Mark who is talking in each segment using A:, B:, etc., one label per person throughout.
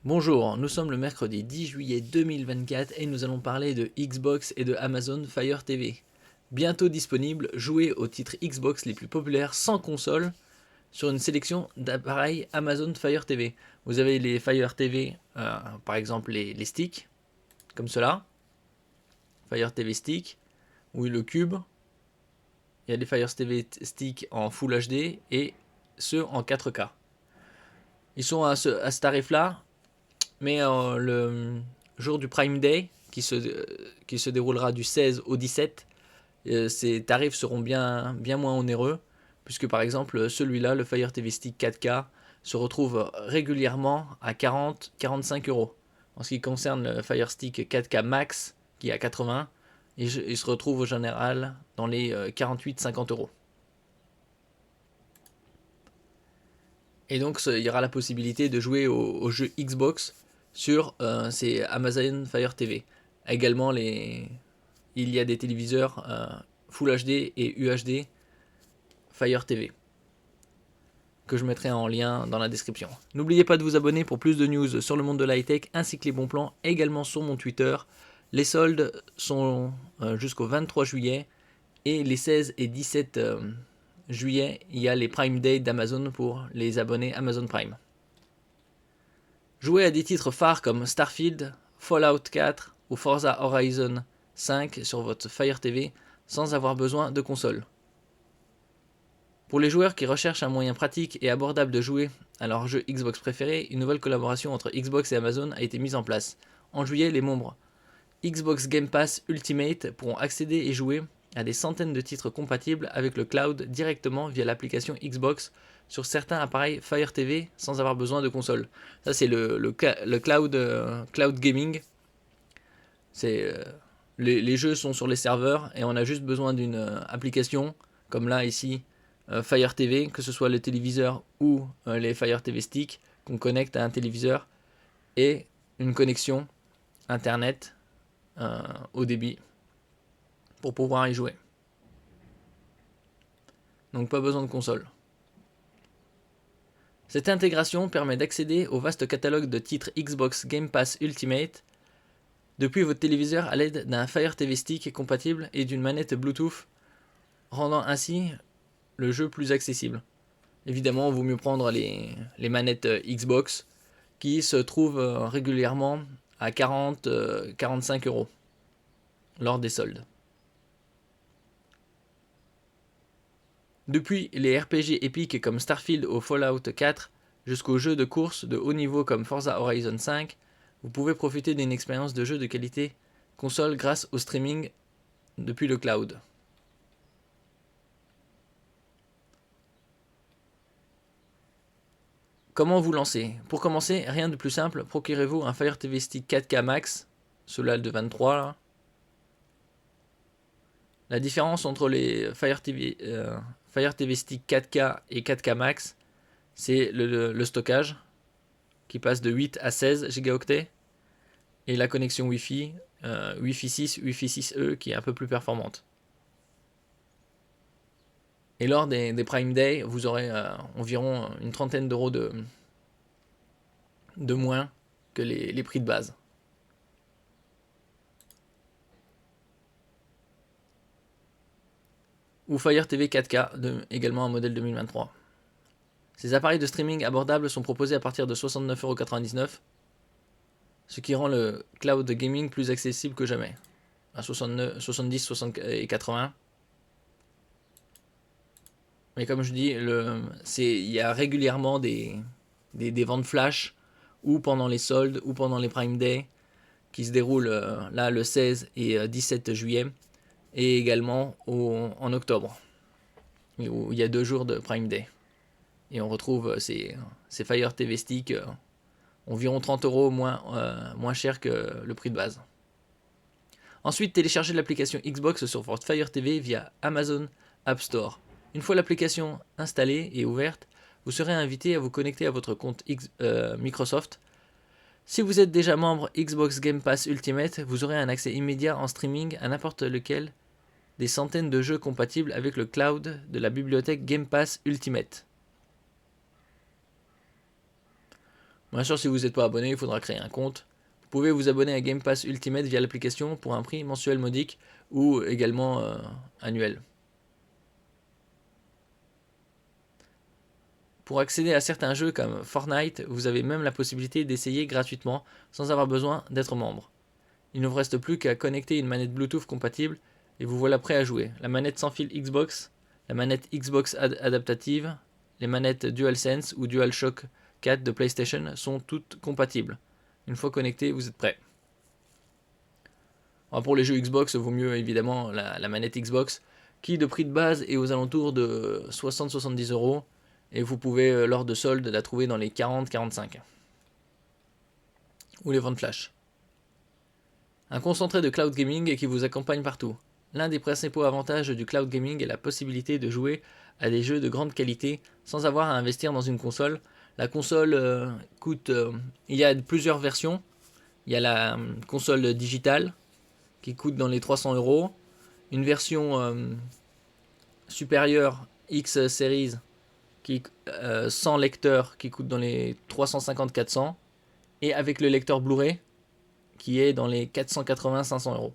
A: Bonjour, nous sommes le mercredi 10 juillet 2024 et nous allons parler de Xbox et de Amazon Fire TV. Bientôt disponible, jouez aux titres Xbox les plus populaires sans console sur une sélection d'appareils Amazon Fire TV. Vous avez les Fire TV, par exemple les sticks, comme cela, Fire TV Stick, ou le cube. Il y a des Fire TV Stick en Full HD et ceux en 4K. Ils sont à ce tarif-là. Mais le jour du Prime Day, qui se déroulera du 16 au 17, ces tarifs seront bien moins onéreux, puisque par exemple celui-là, le Fire TV Stick 4K, se retrouve régulièrement à 40-45 euros. En ce qui concerne le Fire Stick 4K Max, qui est à 80, il se retrouve au général dans les 48-50 euros. Et donc il y aura la possibilité de jouer aux jeux Xbox sur ces Amazon Fire TV. Également, il y a des téléviseurs Full HD et UHD Fire TV que je mettrai en lien dans la description. N'oubliez pas de vous abonner pour plus de news sur le monde de l'high-tech ainsi que les bons plans également sur mon Twitter. Les soldes sont jusqu'au 23 juillet et les 16 et 17 juillet, il y a les Prime Day d'Amazon pour les abonnés Amazon Prime. Jouez à des titres phares comme Starfield, Fallout 4 ou Forza Horizon 5 sur votre Fire TV sans avoir besoin de console. Pour les joueurs qui recherchent un moyen pratique et abordable de jouer à leur jeu Xbox préféré, une nouvelle collaboration entre Xbox et Amazon a été mise en place. En juillet, les membres Xbox Game Pass Ultimate pourront accéder et jouer à des centaines de titres compatibles avec le cloud directement via l'application Xbox sur certains appareils Fire TV sans avoir besoin de console. Ça c'est le cloud gaming. Les jeux sont sur les serveurs et on a juste besoin d'une application comme là ici Fire TV, que ce soit le téléviseur ou les Fire TV Stick qu'on connecte à un téléviseur et une connexion internet au débit pour pouvoir y jouer. Donc pas besoin de console. Cette intégration permet d'accéder au vaste catalogue de titres Xbox Game Pass Ultimate depuis votre téléviseur à l'aide d'un Fire TV Stick compatible et d'une manette Bluetooth, rendant ainsi le jeu plus accessible. Évidemment, il vaut mieux prendre les manettes Xbox qui se trouvent régulièrement à 40-45 euros lors des soldes. Depuis les RPG épiques comme Starfield ou Fallout 4 jusqu'aux jeux de course de haut niveau comme Forza Horizon 5, vous pouvez profiter d'une expérience de jeu de qualité console grâce au streaming depuis le cloud. Comment vous lancer? Pour commencer, rien de plus simple, procurez-vous un Fire TV Stick 4K Max, celui-là de 23 là. La différence entre les Fire TV Stick 4K et 4K Max, c'est le stockage qui passe de 8 à 16 gigaoctets et la connexion Wi-Fi, Wi-Fi 6, Wi-Fi 6E qui est un peu plus performante. Et lors des Prime Day, vous aurez environ une trentaine d'euros de moins que les prix de base. Ou Fire TV 4K, également un modèle 2023. Ces appareils de streaming abordables sont proposés à partir de 69,99€, ce qui rend le cloud gaming plus accessible que jamais, à 70, 60 et 80. Mais comme je dis, il y a régulièrement des ventes flash, ou pendant les soldes, ou pendant les Prime Day, qui se déroulent là le 16 et 17 juillet, et également en octobre, où il y a 2 jours de Prime Day. Et on retrouve ces Fire TV Stick environ 30€ moins cher que le prix de base. Ensuite, téléchargez l'application Xbox sur votre Fire TV via Amazon App Store. Une fois l'application installée et ouverte, vous serez invité à vous connecter à votre compte Microsoft. Si vous êtes déjà membre Xbox Game Pass Ultimate, vous aurez un accès immédiat en streaming à n'importe lequel des centaines de jeux compatibles avec le cloud de la bibliothèque Game Pass Ultimate. Bien sûr, si vous n'êtes pas abonné, il faudra créer un compte. Vous pouvez vous abonner à Game Pass Ultimate via l'application pour un prix mensuel modique ou également annuel. Pour accéder à certains jeux comme Fortnite, vous avez même la possibilité d'essayer gratuitement sans avoir besoin d'être membre. Il ne vous reste plus qu'à connecter une manette Bluetooth compatible et vous voilà prêt à jouer. La manette sans fil Xbox, la manette Xbox adaptative, les manettes DualSense ou DualShock 4 de PlayStation sont toutes compatibles. Une fois connecté, vous êtes prêt. Alors pour les jeux Xbox, vaut mieux évidemment la manette Xbox qui de prix de base est aux alentours de 60-70 euros et vous pouvez lors de soldes la trouver dans les 40-45 ou les ventes flash. Un concentré de cloud gaming qui vous accompagne partout. L'un des principaux avantages du cloud gaming est la possibilité de jouer à des jeux de grande qualité sans avoir à investir dans une console. La console coûte... il y a plusieurs versions. Il y a la console digitale qui coûte dans les 300 euros. Une version supérieure X Series qui, sans lecteur qui coûte dans les 350-400. Et avec le lecteur Blu-ray qui est dans les 480-500 euros.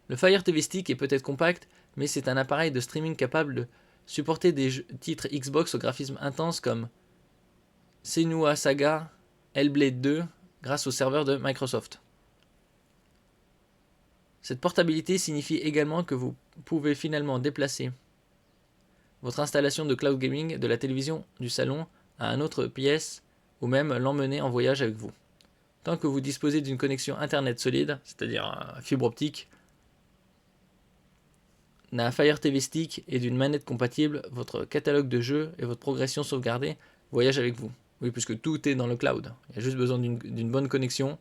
A: Le Fire TV Stick est peut-être compact, mais c'est un appareil de streaming capable de supporter des titres Xbox au graphisme intense comme Senua Saga, Hellblade 2 grâce au serveur de Microsoft. Cette portabilité signifie également que vous pouvez finalement déplacer votre installation de cloud gaming de la télévision du salon à une autre pièce ou même l'emmener en voyage avec vous. Tant que vous disposez d'une connexion internet solide, c'est-à-dire fibre optique, d'un Fire TV Stick et d'une manette compatible, votre catalogue de jeux et votre progression sauvegardée voyagent avec vous. Oui, puisque tout est dans le cloud. Il y a juste besoin d'une bonne connexion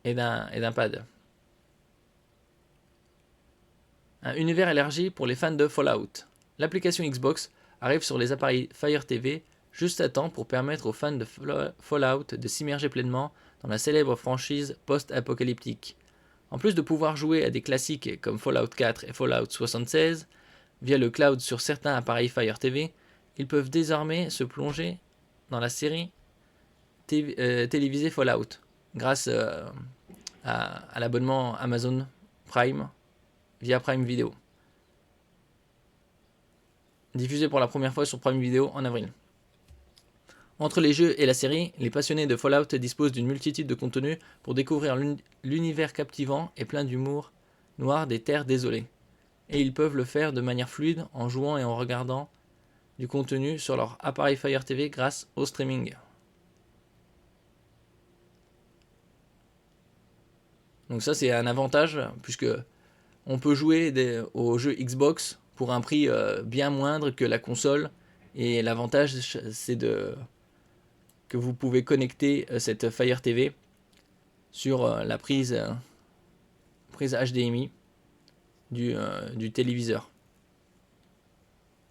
A: et d'un pad. Un univers élargi pour les fans de Fallout. L'application Xbox arrive sur les appareils Fire TV juste à temps pour permettre aux fans de Fallout de s'immerger pleinement dans la célèbre franchise post-apocalyptique. En plus de pouvoir jouer à des classiques comme Fallout 4 et Fallout 76 via le cloud sur certains appareils Fire TV, ils peuvent désormais se plonger dans la série télévisée Fallout grâce à l'abonnement Amazon Prime via Prime Video. Diffusé pour la première fois sur Prime Video en avril. Entre les jeux et la série, les passionnés de Fallout disposent d'une multitude de contenus pour découvrir l'univers captivant et plein d'humour noir des terres désolées. Et ils peuvent le faire de manière fluide en jouant et en regardant du contenu sur leur appareil Fire TV grâce au streaming. Donc ça c'est un avantage puisque on peut jouer aux jeux Xbox pour un prix bien moindre que la console. Et l'avantage, c'est que vous pouvez connecter cette Fire TV sur la prise HDMI du téléviseur.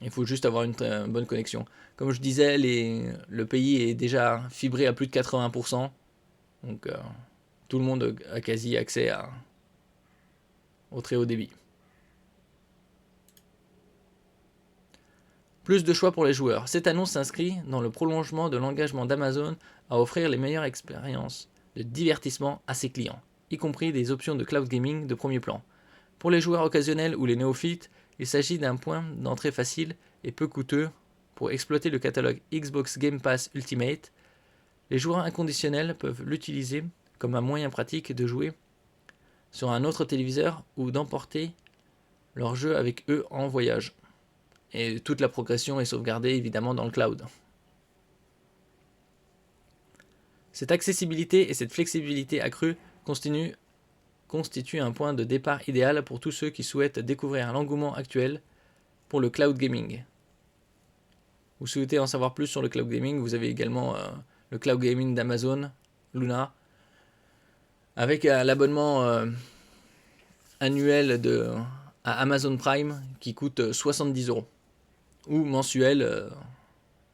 A: Il faut juste avoir une très bonne connexion. Comme je disais, le pays est déjà fibré à plus de 80%. Donc tout le monde a quasi accès au très haut débit. Plus de choix pour les joueurs. Cette annonce s'inscrit dans le prolongement de l'engagement d'Amazon à offrir les meilleures expériences de divertissement à ses clients, y compris des options de cloud gaming de premier plan. Pour les joueurs occasionnels ou les néophytes, il s'agit d'un point d'entrée facile et peu coûteux pour exploiter le catalogue Xbox Game Pass Ultimate. Les joueurs inconditionnels peuvent l'utiliser comme un moyen pratique de jouer sur un autre téléviseur ou d'emporter leur jeu avec eux en voyage. Et toute la progression est sauvegardée évidemment dans le cloud. Cette accessibilité et cette flexibilité accrue constituent un point de départ idéal pour tous ceux qui souhaitent découvrir l'engouement actuel pour le cloud gaming. Vous souhaitez en savoir plus sur le cloud gaming, vous avez également le cloud gaming d'Amazon, Luna, avec l'abonnement annuel à Amazon Prime qui coûte 70 euros. Ou mensuel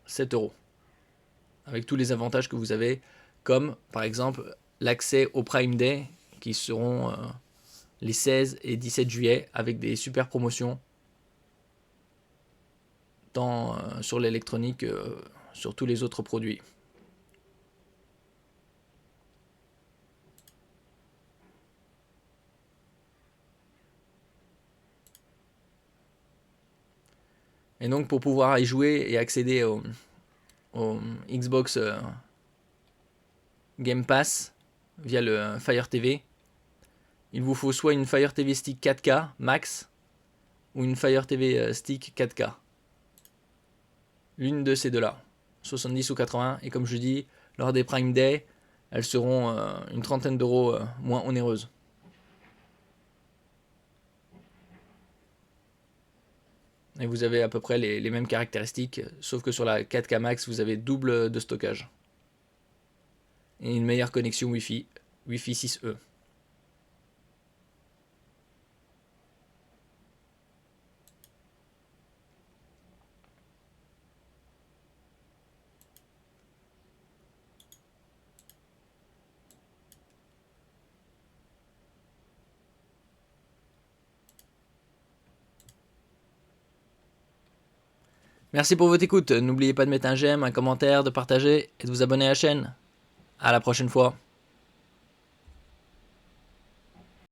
A: 7 euros. Avec tous les avantages que vous avez, comme par exemple l'accès au Prime Day qui seront les 16 et 17 juillet avec des super promotions tant sur l'électronique sur tous les autres produits. Et donc pour pouvoir y jouer et accéder au Xbox Game Pass via le Fire TV, il vous faut soit une Fire TV Stick 4K Max ou une Fire TV Stick 4K. L'une de ces deux-là, 70 ou 80. Et comme je dis, lors des Prime Day, elles seront une trentaine d'euros moins onéreuses. Et vous avez à peu près les mêmes caractéristiques, sauf que sur la 4K Max, vous avez double de stockage. Et une meilleure connexion Wi-Fi, Wi-Fi 6E. Merci pour votre écoute. N'oubliez pas de mettre un j'aime, un commentaire, de partager et de vous abonner à la chaîne. À la prochaine fois.